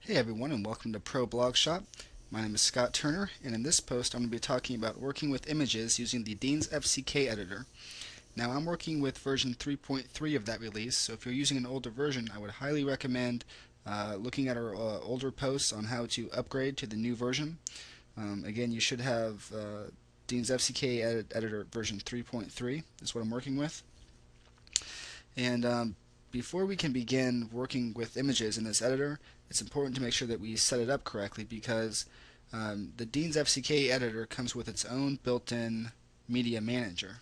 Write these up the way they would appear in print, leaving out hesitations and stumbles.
Hey everyone, and welcome to Pro Blog Shop. My name is Scott Turner, and in this post I'm going to be talking about working with images using the Deans FCK editor. Now I'm working with version 3.3 of that release, so if you're using an older version, I would highly recommend looking at our older posts on how to upgrade to the new version. Again, you should have Deans FCK editor version 3.3 is what I'm working with. And before we can begin working with images in this editor, it's important to make sure that we set it up correctly because the Deans FCK editor comes with its own built-in media manager.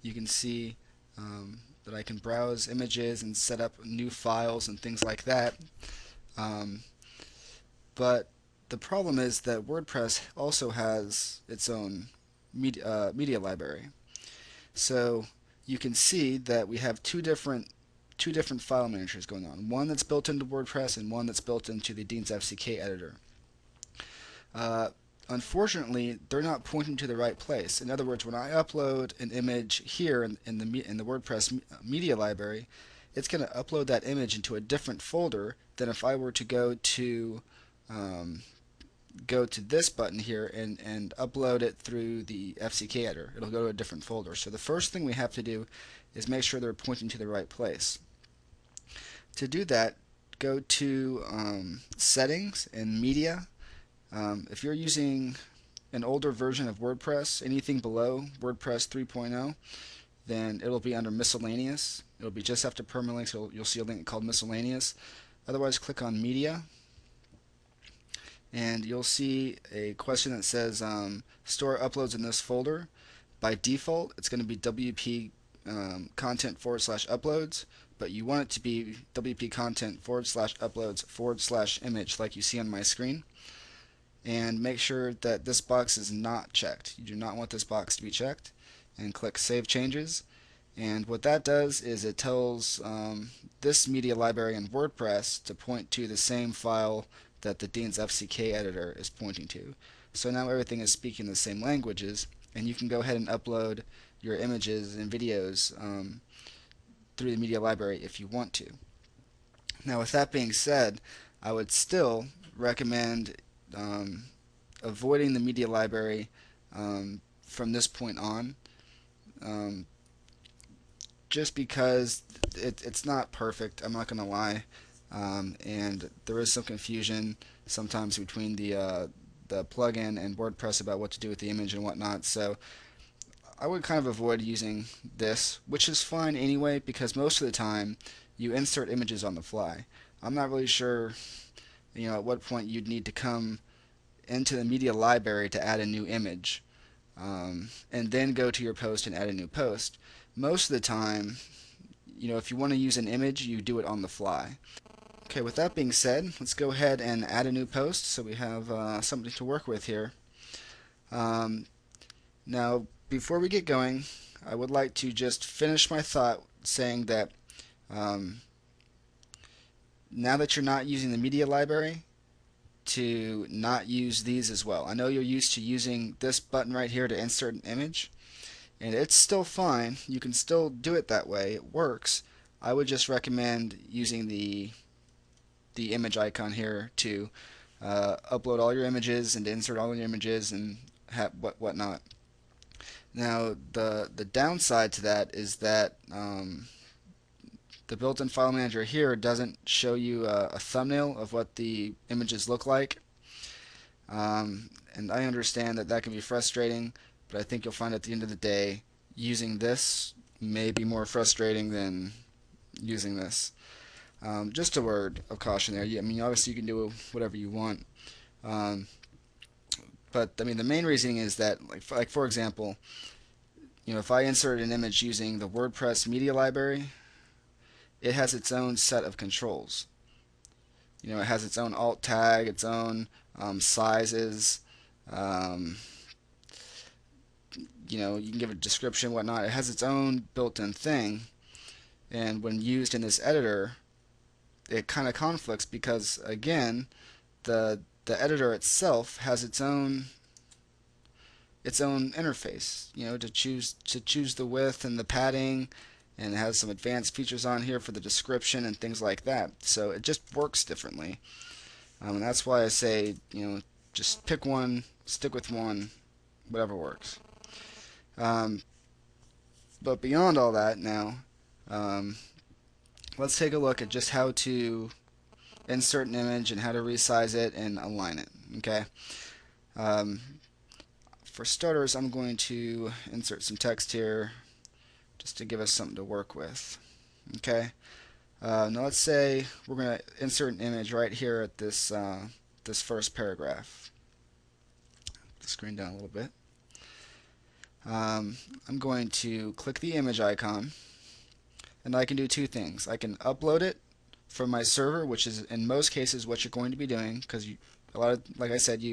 You can see that I can browse images and set up new files and things like that. Um, but the problem is that WordPress also has its own media library. So you can see that we have two different file managers going on. One that's built into WordPress and one that's built into the Deans FCK editor. Uh, Unfortunately, they're not pointing to the right place. In other words, when I upload an image here in the WordPress media library, it's going to upload that image into a different folder than if I were to um, go to this button here and upload it through the FCK editor. It'll go to a different folder. So the first thing we have to do is make sure they're pointing to the right place. To do that, go to Settings and Media. If you're using an older version of WordPress, anything below WordPress 3.0, then it'll be under Miscellaneous. It'll be just after permalinks. You'll see a link called Miscellaneous. Otherwise, click on Media, and you'll see a question that says store uploads in this folder. By default, it's going to be WP content / uploads, but you want it to be WP content / uploads / image like you see on my screen. And make sure that this box is not checked. You do not want this box to be checked. And click Save Changes. And what that does is it tells this media library in WordPress to point to the same file that the Deans FCK editor is pointing to. So now everything is speaking the same languages, and you can go ahead and upload your images and videos through the media library if you want to. Now, with that being said, I would still recommend avoiding the media library from this point on, just because it's not perfect. I'm not going to lie, and there is some confusion sometimes between the plugin and WordPress about what to do with the image and whatnot. So I would kind of avoid using this, which is fine anyway, because most of the time you insert images on the fly. I'm not really sure, at what point you'd need to come into the media library to add a new image, and then go to your post and add a new post. Most of the time, if you want to use an image, you do it on the fly. Okay, with that being said, let's go ahead and add a new post so we have something to work with here. Now, before we get going, I would like to just finish my thought saying that now that you're not using the media library, to not use these as well. I know you're used to using this button right here to insert an image, and it's still fine. You can still do it that way. It works. I would just recommend using the image icon here to upload all your images and to insert all your images and whatnot. Now, the downside to that is that the built-in file manager here doesn't show you a thumbnail of what the images look like. And I understand that can be frustrating, but I think you'll find at the end of the day using this may be more frustrating than using this. Just a word of caution there. I mean, obviously you can do whatever you want. But I mean, the main reasoning is that, like for example, if I insert an image using the WordPress media library, it has its own set of controls. It has its own alt tag, its own sizes. You can give it a description, whatnot. It has its own built-in thing, and when used in this editor, it kind of conflicts because, again, the editor itself has its own interface. To choose the width and the padding, and it has some advanced features on here for the description and things like that. So it just works differently. And that's why I say, just pick one, stick with one, whatever works. But beyond all that now, um, let's take a look at just how to insert an image and how to resize it and align it. Okay. Um, for starters, I'm going to insert some text here just to give us something to work with. Okay. Now let's say we're going to insert an image right here at this this first paragraph. Put the screen down a little bit. I'm going to click the image icon, and I can do two things. I can upload it from my server, which is in most cases what you're going to be doing, because like I said,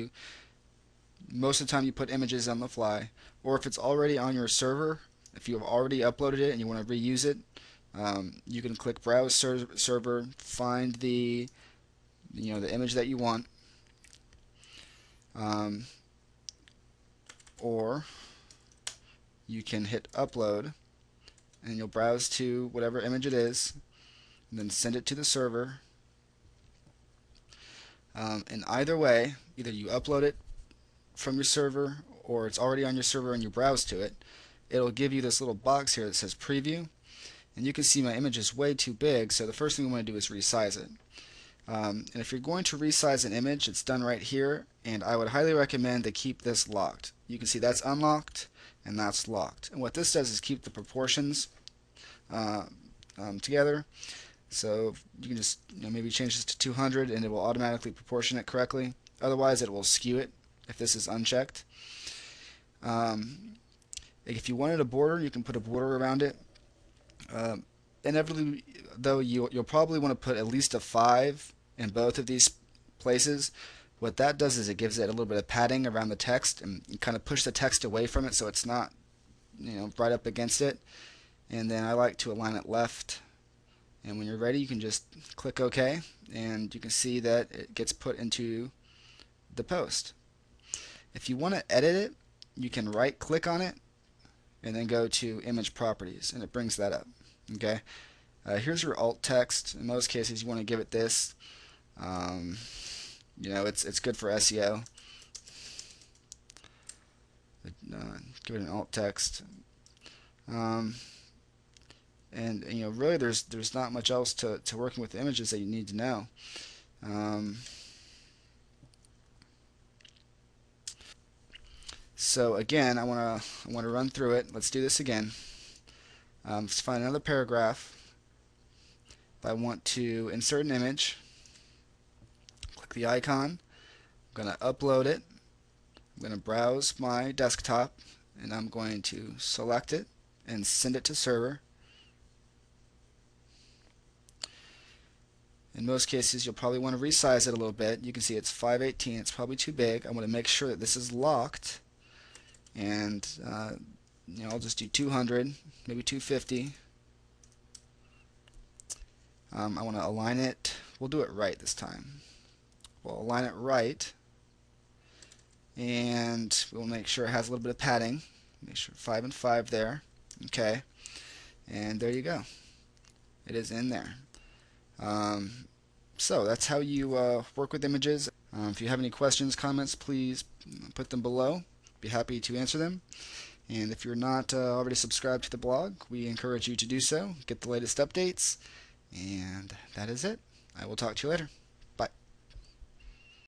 most of the time you put images on the fly. Or if it's already on your server, if you have already uploaded it and you want to reuse it, you can click Browse Server, find the the image that you want, or you can hit Upload, and you'll browse to whatever image it is, and then send it to the server. And either way, either you upload it from your server or it's already on your server and you browse to it, it'll give you this little box here that says Preview. And you can see my image is way too big, so the first thing we want to do is resize it. And if you're going to resize an image, it's done right here, and I would highly recommend to keep this locked. You can see that's unlocked and that's locked. And what this does is keep the proportions together. So you can just maybe change this to 200 and it will automatically proportion it correctly. Otherwise it will skew it if this is unchecked. If you wanted a border, you can put a border around it. Inevitably, though, you'll probably want to put at least a 5 in both of these places. What that does is it gives it a little bit of padding around the text and kind of push the text away from it so it's not right up against it. And then I like to align it left. And when you're ready, you can just click OK, and you can see that it gets put into the post. If you want to edit it, you can right click on it and then go to Image Properties, and it brings that up. Okay. Here's your alt text. In most cases, you want to give it this. It's good for SEO. Give it an alt text. And really, there's not much else to working with images that you need to know. So again, I want to run through it. Let's do this again. Let's find another paragraph. If I want to insert an image, click the icon. I'm going to upload it. I'm going to browse my desktop, and I'm going to select it and send it to server. In most cases, you'll probably want to resize it a little bit. You can see it's 518. It's probably too big. I want to make sure that this is locked, and I'll just do 200, maybe 250. I want to align it. We'll do it right this time. We'll align it right, and we'll make sure it has a little bit of padding. Make sure 5 and 5 there. Okay, and there you go. It is in there. So that's how you work with images. If you have any questions, comments, please put them below. Be happy to answer them. And if you're not already subscribed to the blog, we encourage you to do so. Get the latest updates. And that is it. I will talk to you later.